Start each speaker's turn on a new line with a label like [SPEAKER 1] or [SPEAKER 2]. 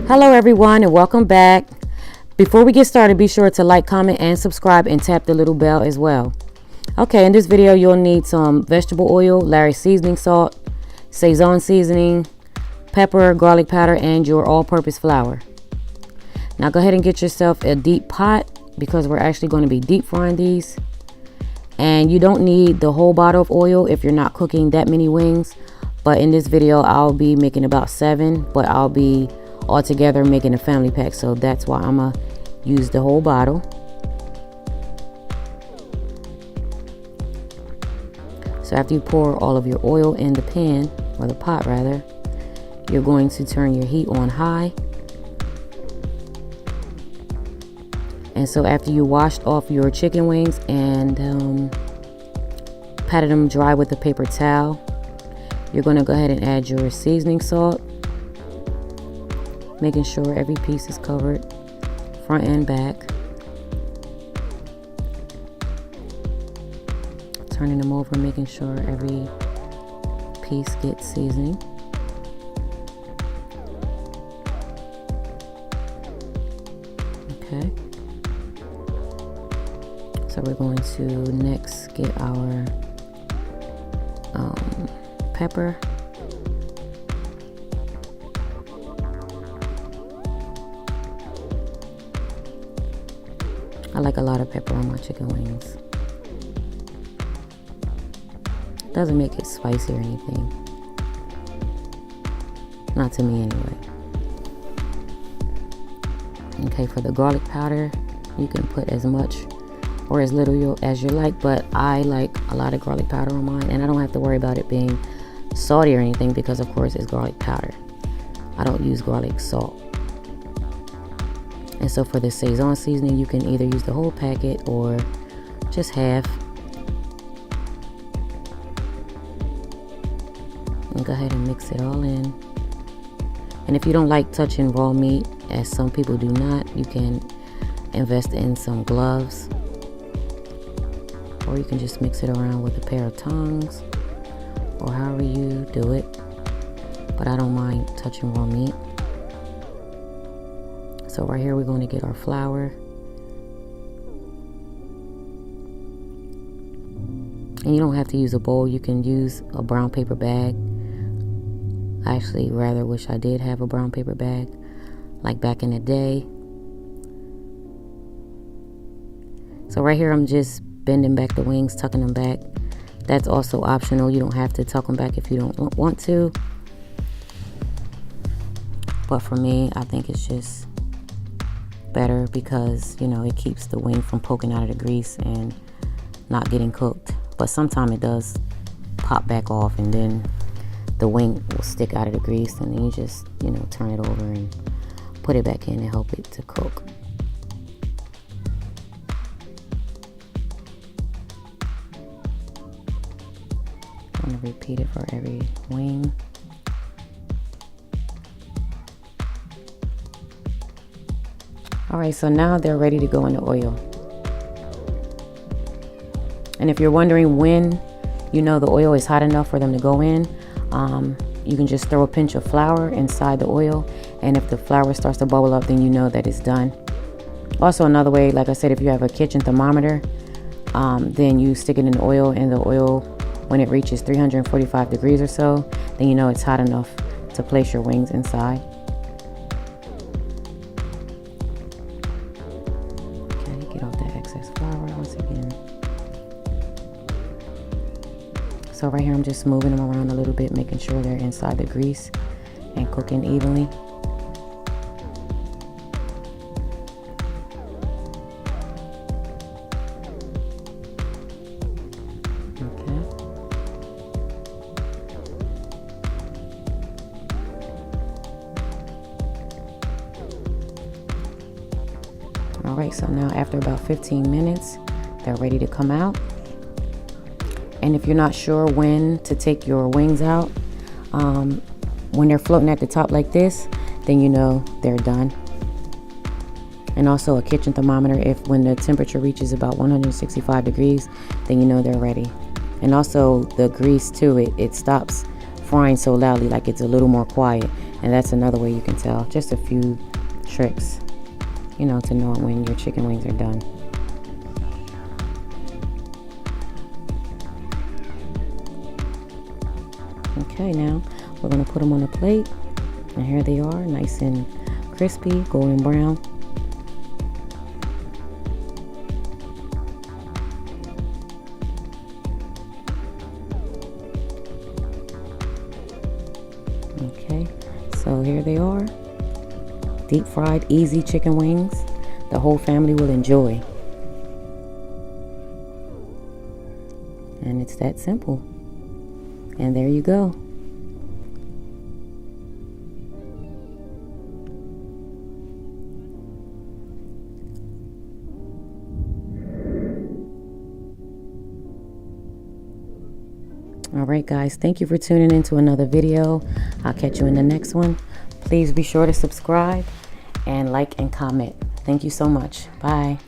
[SPEAKER 1] Hello everyone and welcome back. Before we get started, be sure to like, comment, and subscribe and tap the little bell as well. Okay, in this video you'll need some vegetable oil, Larry's seasoning salt, Sazon seasoning, pepper, garlic powder, and your all-purpose flour. Now go ahead and get yourself a deep pot because we're actually going to be deep frying these. And you don't need the whole bottle of oil if you're not cooking that many wings. But in this video I'll be making about 7, but I'll be all together making a family pack, so that's why I'm gonna use the whole bottle. So after you pour all of your oil in the pan, or the pot rather, you're going to turn your heat on high. And so after you washed off your chicken wings and patted them dry with a paper towel, you're going to go ahead and add your seasoning salt, making sure every piece is covered front and back, turning them over, making sure every piece gets seasoning. Okay, so we're going to next get our pepper. I like a lot of pepper on my chicken wings. Doesn't make it spicy or anything. Not to me anyway. Okay, for the garlic powder, you can put as much or as little as you like, but I like a lot of garlic powder on mine, and I don't have to worry about it being salty or anything because of course it's garlic powder. I don't use garlic salt. And so for the Sazon seasoning, you can either use the whole packet or just half. And go ahead and mix it all in. And if you don't like touching raw meat, as some people do not, you can invest in some gloves. Or you can just mix it around with a pair of tongs, or however you do it. But I don't mind touching raw meat. So right here we're going to get our flour. And you don't have to use a bowl, you can use a brown paper bag. I actually rather wish I did have a brown paper bag like back in the day. So right here I'm just bending back the wings, tucking them back. That's also optional, you don't have to tuck them back if you don't want to. But for me, I think it's just better because, you know, it keeps the wing from poking out of the grease and not getting cooked. But sometimes it does pop back off and then the wing will stick out of the grease, and then you just, you know, turn it over and put it back in and help it to cook. I'm going to repeat it for every wing. Alright, so now they're ready to go in the oil. And if you're wondering when you know the oil is hot enough for them to go in, you can just throw a pinch of flour inside the oil, and if the flour starts to bubble up, then you know that it's done. Also, another way, like I said, if you have a kitchen thermometer, then you stick it in the oil, and the oil, when it reaches 345 degrees or so, then you know it's hot enough to place your wings inside. Get off that excess flour once again. So right here I'm just moving them around a little bit, making sure they're inside the grease and cooking evenly. Okay. Alright, so now after about 15 minutes, they're ready to come out. And if you're not sure when to take your wings out, when they're floating at the top like this, then you know they're done. And also a kitchen thermometer, if when the temperature reaches about 165 degrees, then you know they're ready. And also the grease too, it stops frying so loudly, like it's a little more quiet. And that's another way you can tell. Just a few tricks, you know, to know when your chicken wings are done. Okay, now we're going to put them on a plate. And here they are, nice and crispy, golden brown. Okay, so here they are. Deep fried, easy chicken wings. The whole family will enjoy. And it's that simple. And there you go. Alright guys, thank you for tuning in to another video. I'll catch you in the next one. Please be sure to subscribe and like and comment. Thank you so much. Bye.